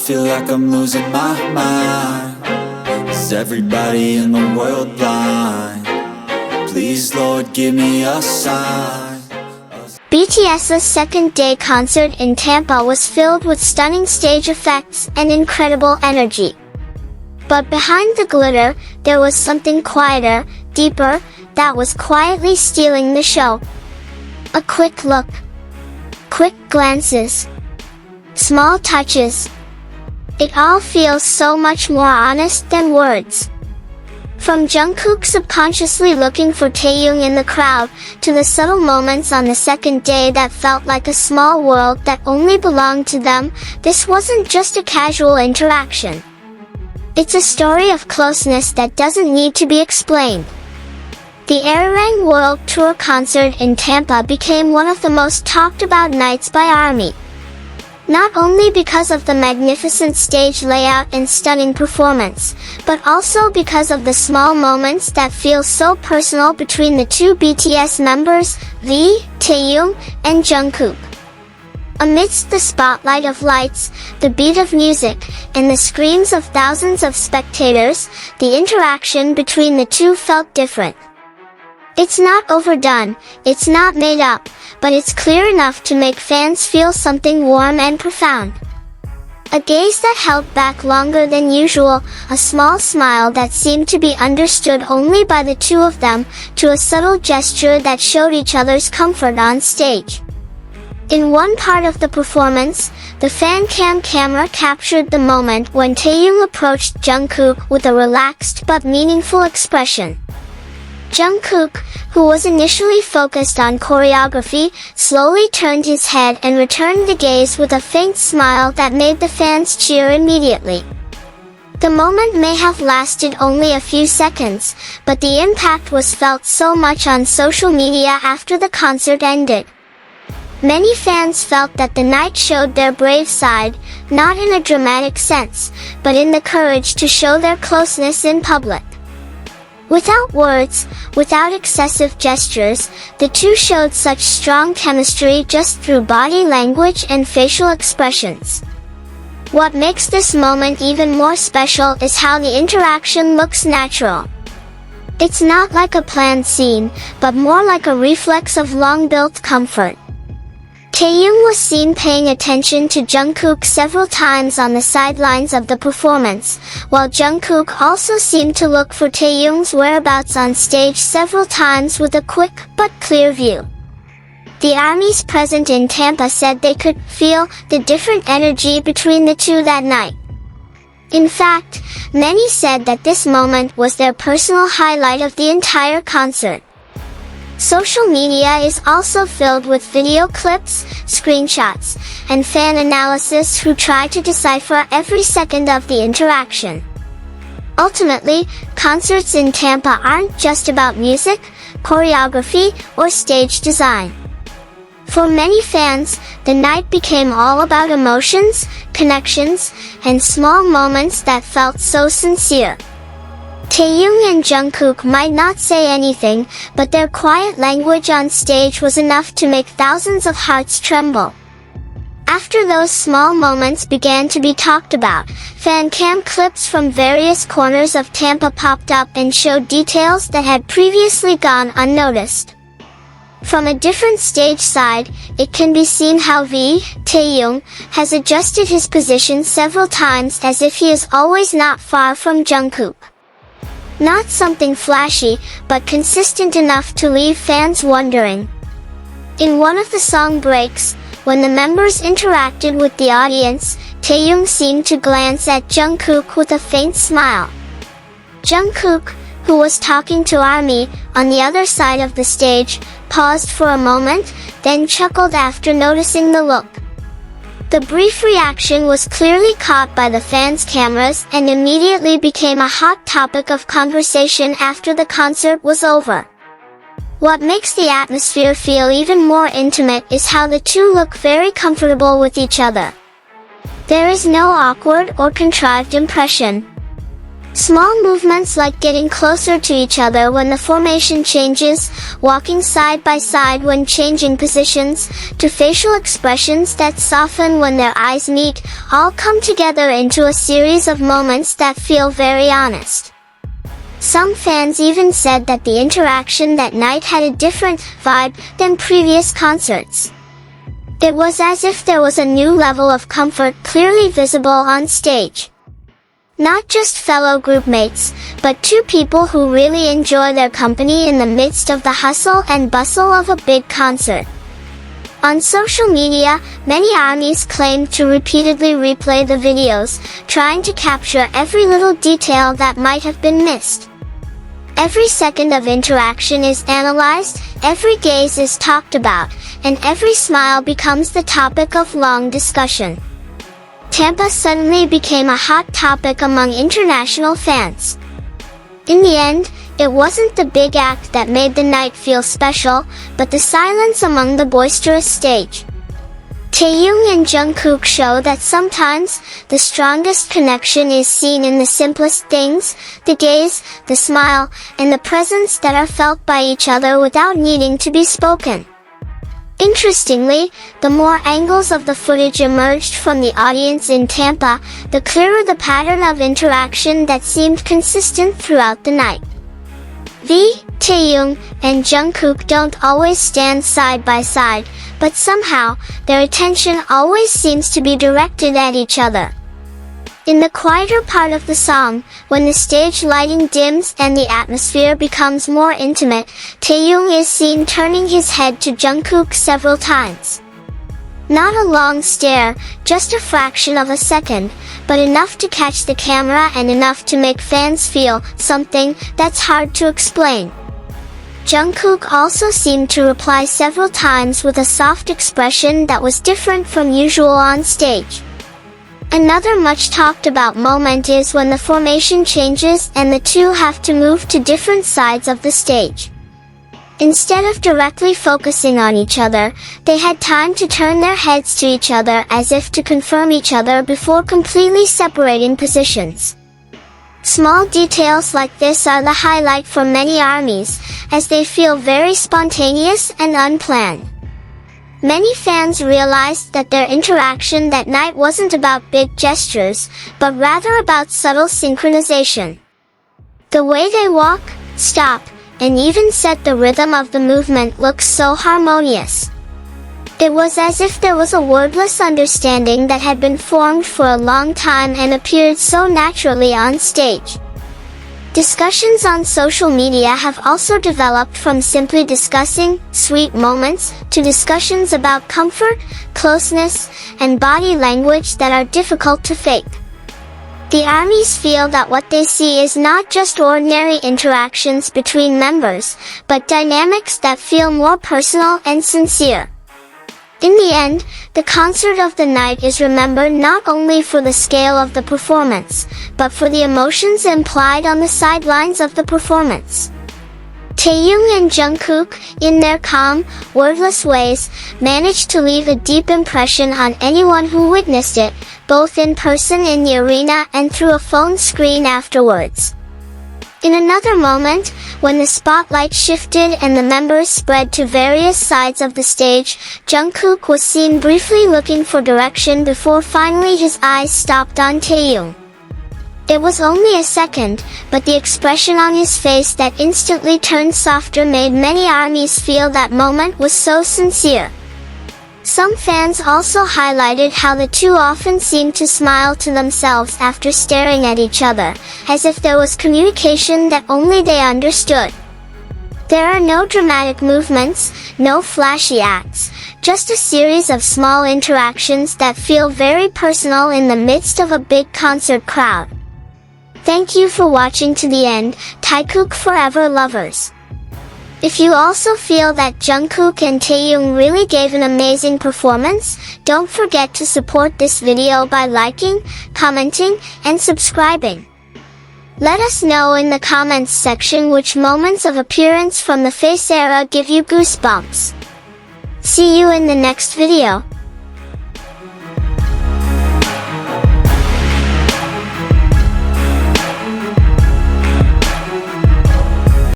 feel like I'm losing my mind. Is everybody in the world blind? Please, Lord, give me a sign. BTS's second-day concert in Tampa was filled with stunning stage effects and incredible energy. But behind the glitter, there was something quieter, deeper, that was quietly stealing the show. A quick look. Quick glances. Small touches. It all feels so much more honest than words. From Jungkook subconsciously looking for Taehyung in the crowd, to the subtle moments on the second day that felt like a small world that only belonged to them, this wasn't just a casual interaction. It's a story of closeness that doesn't need to be explained. The Arirang World Tour concert in Tampa became one of the most talked about nights by ARMY. Not only because of the magnificent stage layout and stunning performance, but also because of the small moments that feel so personal between the two BTS members, V, Taehyung, and Jungkook. Amidst the spotlight of lights, the beat of music, and the screams of thousands of spectators, the interaction between the two felt different. It's not overdone, it's not made up, but it's clear enough to make fans feel something warm and profound. A gaze that held back longer than usual, a small smile that seemed to be understood only by the two of them, to a subtle gesture that showed each other's comfort on stage. In one part of the performance, the fan cam camera captured the moment when Taehyung approached Jungkook with a relaxed but meaningful expression. Jungkook, who was initially focused on choreography, slowly turned his head and returned the gaze with a faint smile that made the fans cheer immediately. The moment may have lasted only a few seconds, but the impact was felt so much on social media after the concert ended. Many fans felt that the night showed their brave side, not in a dramatic sense, but in the courage to show their closeness in public. Without words, without excessive gestures, the two showed such strong chemistry just through body language and facial expressions. What makes this moment even more special is how the interaction looks natural. It's not like a planned scene, but more like a reflex of long-built comfort. Taehyung was seen paying attention to Jungkook several times on the sidelines of the performance, while Jungkook also seemed to look for Taehyung's whereabouts on stage several times with a quick but clear view. The ARMYs present in Tampa said they could feel the different energy between the two that night. In fact, many said that this moment was their personal highlight of the entire concert. Social media is also filled with video clips, screenshots, and fan analysis who try to decipher every second of the interaction. Ultimately, concerts in Tampa aren't just about music, choreography, or stage design. For many fans, the night became all about emotions, connections, and small moments that felt so sincere. Taehyung and Jungkook might not say anything, but their quiet language on stage was enough to make thousands of hearts tremble. After those small moments began to be talked about, fan cam clips from various corners of Tampa popped up and showed details that had previously gone unnoticed. From a different stage side, it can be seen how V, Taehyung, has adjusted his position several times as if he is always not far from Jungkook. Not something flashy, but consistent enough to leave fans wondering. In one of the song breaks, when the members interacted with the audience, Taehyung seemed to glance at Jungkook with a faint smile. Jungkook, who was talking to ARMY on the other side of the stage, paused for a moment, then chuckled after noticing the look. The brief reaction was clearly caught by the fans' cameras and immediately became a hot topic of conversation after the concert was over. What makes the atmosphere feel even more intimate is how the two look very comfortable with each other. There is no awkward or contrived impression. Small movements like getting closer to each other when the formation changes, walking side by side when changing positions, to facial expressions that soften when their eyes meet, all come together into a series of moments that feel very honest. Some fans even said that the interaction that night had a different vibe than previous concerts. It was as if there was a new level of comfort clearly visible on stage. Not just fellow group mates, but two people who really enjoy their company in the midst of the hustle and bustle of a big concert. On social media, many ARMYs claimed to repeatedly replay the videos, trying to capture every little detail that might have been missed. Every second of interaction is analyzed, every gaze is talked about, and every smile becomes the topic of long discussion. Tampa suddenly became a hot topic among international fans. In the end, it wasn't the big act that made the night feel special, but the silence among the boisterous stage. Taehyung and Jungkook show that sometimes, the strongest connection is seen in the simplest things, the gaze, the smile, and the presence that are felt by each other without needing to be spoken. Interestingly, the more angles of the footage emerged from the audience in Tampa, the clearer the pattern of interaction that seemed consistent throughout the night. Taehyung and Jungkook don't always stand side by side, but somehow, their attention always seems to be directed at each other. In the quieter part of the song, when the stage lighting dims and the atmosphere becomes more intimate, Taehyung is seen turning his head to Jungkook several times. Not a long stare, just a fraction of a second, but enough to catch the camera and enough to make fans feel something that's hard to explain. Jungkook also seemed to reply several times with a soft expression that was different from usual on stage. Another much talked about moment is when the formation changes and the two have to move to different sides of the stage. Instead of directly focusing on each other, they had time to turn their heads to each other as if to confirm each other before completely separating positions. Small details like this are the highlight for many ARMYs, as they feel very spontaneous and unplanned. Many fans realized that their interaction that night wasn't about big gestures, but rather about subtle synchronization. The way they walk, stop, and even set the rhythm of the movement looks so harmonious. It was as if there was a wordless understanding that had been formed for a long time and appeared so naturally on stage. Discussions on social media have also developed from simply discussing sweet moments to discussions about comfort, closeness, and body language that are difficult to fake. The ARMYs feel that what they see is not just ordinary interactions between members, but dynamics that feel more personal and sincere. In the end, the concert of the night is remembered not only for the scale of the performance, but for the emotions implied on the sidelines of the performance. Taehyung and Jungkook, in their calm, wordless ways, managed to leave a deep impression on anyone who witnessed it, both in person in the arena and through a phone screen afterwards. In another moment, when the spotlight shifted and the members spread to various sides of the stage, Jungkook was seen briefly looking for direction before finally his eyes stopped on Taehyung. It was only a second, but the expression on his face that instantly turned softer made many ARMYs feel that moment was so sincere. Some fans also highlighted how the two often seemed to smile to themselves after staring at each other, as if there was communication that only they understood. There are no dramatic movements, no flashy acts, just a series of small interactions that feel very personal in the midst of a big concert crowd. Thank you for watching to the end, Taekook Forever Lovers. If you also feel that Jungkook and Taehyung really gave an amazing performance, don't forget to support this video by liking, commenting, and subscribing. Let us know in the comments section which moments of appearance from the Face era give you goosebumps. See you in the next video.